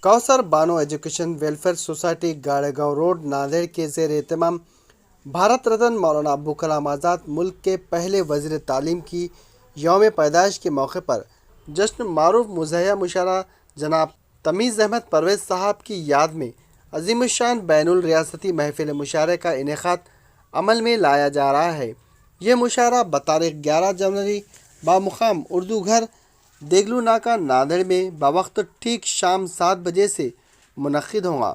Kausar Bano education welfare society Gadegaon road Nanded के ज़ेर एहतमाम भारत रत्न मौलाना अब्दुल कलाम आज़ाद मुल्क के पहले वज़ीर तालीम की यौम पैदाइश के मौके पर जश्न मारूफ मुज़हिया मुशारा जनाब तमीज़ अहमद परवेज़ साहब की याद में अज़ीमुश्शान बैनुल रियासती महफिल मुशारे का इनेकाद अमल में लाया जा रहा है। यह मुशारा बतारीख 11 जनवरी बामुकाम उर्दू घर देगलू नाका नांदेड़ में बवक्त ठीक शाम 7 बजे से मुनक्किद होगा।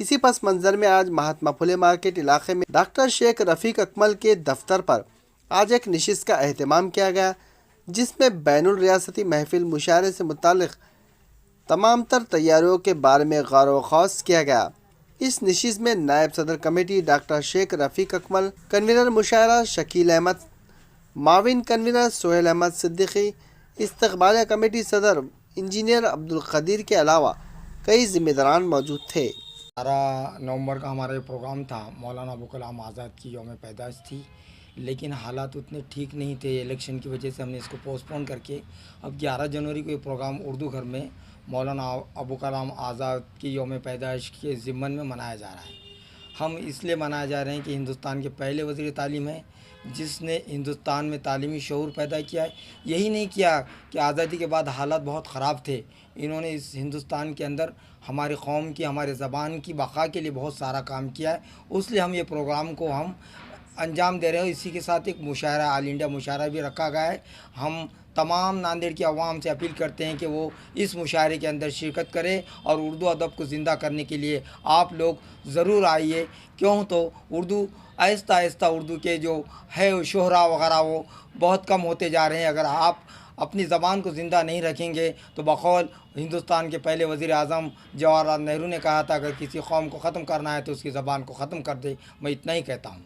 इसी पस मंज़र में आज महात्मा फुले मार्केट इलाके में डॉक्टर शेख रफ़ीक अकमल के दफ्तर पर आज एक नशिस्त का अहतमाम किया गया, जिसमें बैनुल रियासती महफिल मुशारे से मुतालिक तमाम तर तैयारियों के बारे में गौर व खौस किया गया। इस नशिस्त में नायब सदर committee doctor Sheikh Rafiq Akmal, convener मुशायरा शकील अहमद, माविन कन्वीनर सोहेल अहमद सिद्दीकी, इस्तकबालिया कमेटी सदर इंजीनियर अब्दुल कदीर के अलावा कई जिम्मेदारान मौजूद थे। 12 नवंबर का हमारा ये प्रोग्राम था। मौलाना अब्दुल कलाम आज़ाद की यौम पैदाइश थी, लेकिन हालात उतने ठीक नहीं थे। इलेक्शन की वजह से हमने इसको पोस्टपोन करके अब 11 जनवरी को ये प्रोग्राम उर्दू घर में मौलाना अब्दुल कलाम आज़ाद की यौम पैदाइश के ज़िम्मन में मनाया जा रहा है। हम इसलिए मनाया जा रहे हैं कि हिंदुस्तान के पहले वज़ीर तालीम है जिसने हिंदुस्तान में तालीमी शऊर पैदा किया है। यही नहीं किया कि आज़ादी के बाद हालात बहुत ख़राब थे, इन्होंने इस हिंदुस्तान के अंदर हमारी कौम की, हमारे ज़बान की बक़ा के लिए बहुत सारा काम किया है। उसलिए हम ये प्रोग्राम को हम अंजाम दे रहे हैं। इसी के साथ एक मुशायरा, ऑल इंडिया मुशायरा भी रखा गया है। हम तमाम नांदेड़ की आवाम से अपील करते हैं कि वो इस मुशायरे के अंदर शिरकत करें और उर्दू अदब को ज़िंदा करने के लिए आप लोग ज़रूर आइए। क्यों तो उर्दू आहिस्ता आहिस्ता उर्दू के जो है शोहरा वगैरह वो बहुत कम होते जा रहे हैं। अगर आप अपनी ज़बान को ज़िंदा नहीं रखेंगे तो बक़ौल हिंदुस्तान के पहले वज़ीर आज़म जवाहरलाल नेहरू ने कहा था, अगर किसी कौम को ख़त्म करना है तो उसकी ज़बान को ख़त्म कर दे। मैं इतना ही कहता हूँ।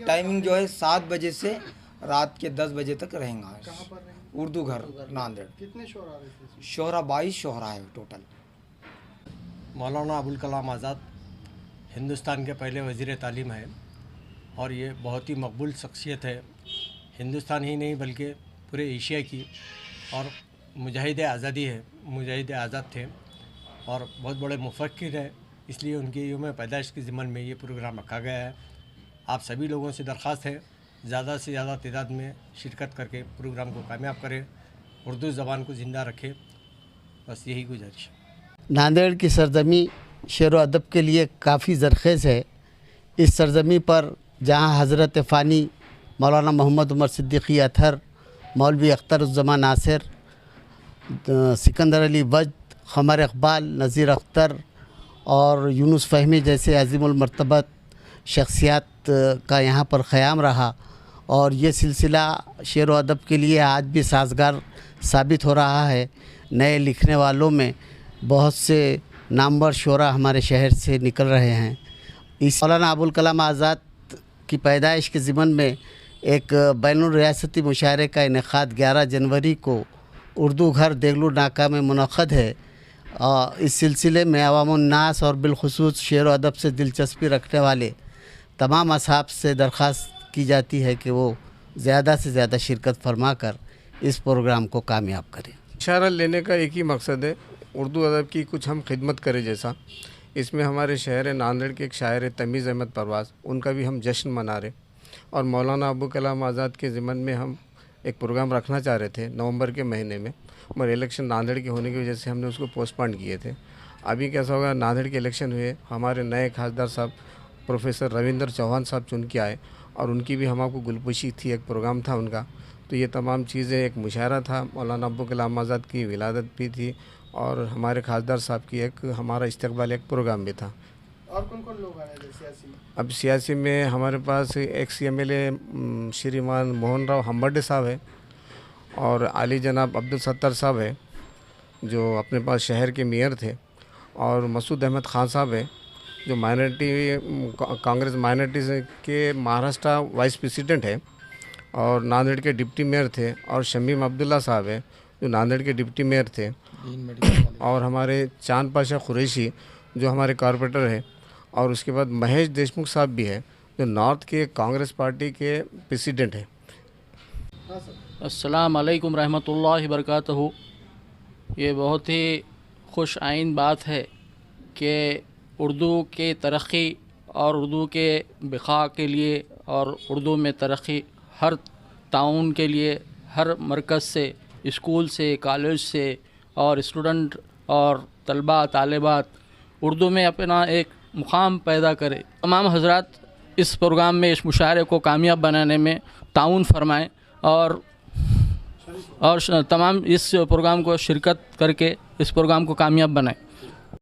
टाइमिंग जो है 7 बजे से रात के 10 बजे तक रहेगा। उर्दू घर नांदेड़। कितने शोरा आ रहे थे? शोहरा 22 शोहरा है टोटल। मौलाना अबुल कलाम आज़ाद हिंदुस्तान के पहले वज़ीर तालीम है और ये बहुत ही मकबूल शख्सियत है, हिंदुस्तान ही नहीं बल्कि पूरे एशिया की, और मुजाहिद आज़ादी है, मुजाहिद आज़ाद थे और बहुत बड़े मुफक्किर है। इसलिए उनकी यौम पैदाइश के ज़िम्मन में ये प्रोग्राम रखा गया है। आप सभी लोगों से दरख्वास्त है ज़्यादा से ज़्यादा तादाद में शिरकत करके प्रोग्राम को कामयाब करें, उर्दू ज़बान को ज़िंदा रखें, बस यही गुजारिश है। नांदेड़ की सरजमी शेर व अदब के लिए काफ़ी ज़रख़ेज़ है। इस सरजमी पर जहाँ हज़रत फ़ानी मौलाना मोहम्मद उमर सिद्दीकी अतहर, मौलवी अख्तरुज़्ज़मा नासिर, सिकंदर अली वजद, क़मर इक़बाल, नज़ीर अख्तर और यूनुस फ़हमी जैसे अज़ीमुल मर्तबत शख्सियात का यहाँ पर क़याम रहा और ये सिलसिला शेर व अदब के लिए आज भी साज़गार साबित हो रहा है। नए लिखने वालों में बहुत से नामवर शोरा हमारे शहर से निकल रहे हैं। इस मौलाना अबुल कलाम आज़ाद की पैदाइश के ज़िम्मन में एक बैनुल रियासती मुशायरे का इनेकाद 11 जनवरी को उर्दू घर देगलू नाका में मुनक़्क़द है। इस सिलसिले में अवामुन्नास और बिलख़ुसूस शेर व अदब से दिलचस्पी रखने वाले तमाम असहाब से दरख्वास्त की जाती है कि वो ज़्यादा से ज़्यादा शिरकत फरमा कर इस प्रोग्राम को कामयाब करें। मुशायरा लेने का एक ही मकसद है, उर्दू अदब की कुछ हम खिदमत करें। जैसा इसमें हमारे शहर नांदेड़ के एक शायर तमीज़ अहमद परवेज़, उनका भी हम जश्न मना रहे और मौलाना अब्दुल कलाम आज़ाद के ज़िम्मन में हम एक प्रोग्राम रखना चाह रहे थे नवंबर के महीने में, मगर इलेक्शन नांदेड़ के होने की वजह से हमने उसको पोस्टपोन किए थे। अभी कैसा होगा, नांदेड़ के इलेक्शन हुए, हमारे नए खासदार साहब प्रोफेसर रविंदर चौहान साहब चुन के आए और उनकी भी हम आपको गुलपुशी थी, एक प्रोग्राम था उनका। तो ये तमाम चीज़ें, एक मुशायरा था, मौलाना अब्दुल कलाम आज़ाद की विलादत भी थी और हमारे खासदार साहब की एक हमारा इस्तकबाल एक प्रोग्राम भी था। और कौन-कौन लोग आ रहे हैं सियासी में? अब सियासी में हमारे पास एक्स MLA श्रीमान मोहन राव हम्बर्डे साहब है और आली जनाब अब्दुल सत्तार साहब है जो अपने पास शहर के मेयर थे, और मसूद अहमद ख़ान साहब है जो माइनॉरिटी कांग्रेस माइनॉरिटी के महाराष्ट्र वाइस प्रेसिडेंट है और नांदेड़ के डिप्टी मेयर थे, और शमीम अब्दुल्ला साहब है जो नांदेड़ के डिप्टी मेयर थे, और हमारे चांद पाशा कुरैशी जो हमारे कॉरपोरेटर है, और उसके बाद महेश देशमुख साहब भी है जो नॉर्थ के कांग्रेस पार्टी के प्रेसिडेंट है। अस्सलाम वालेकुम रहमतुल्लाहि बरकातहू। ये बहुत ही खुश आइन बात है कि उर्दू के तरक्की और उर्दू के बक़ा के लिए और उर्दू में तरक्की हर ताउन के लिए हर मरकज़ से, स्कूल से, कॉलेज से और स्टूडेंट और तलबा तालिबात उर्दू में अपना एक मुकाम पैदा करे। तमाम हज़रात इस प्रोग्राम में, इस मुशायरे को कामयाब बनाने में ताउन फरमाएं और तमाम इस प्रोग्राम को शिरकत करके इस प्रोग्राम को कामयाब बनाएं।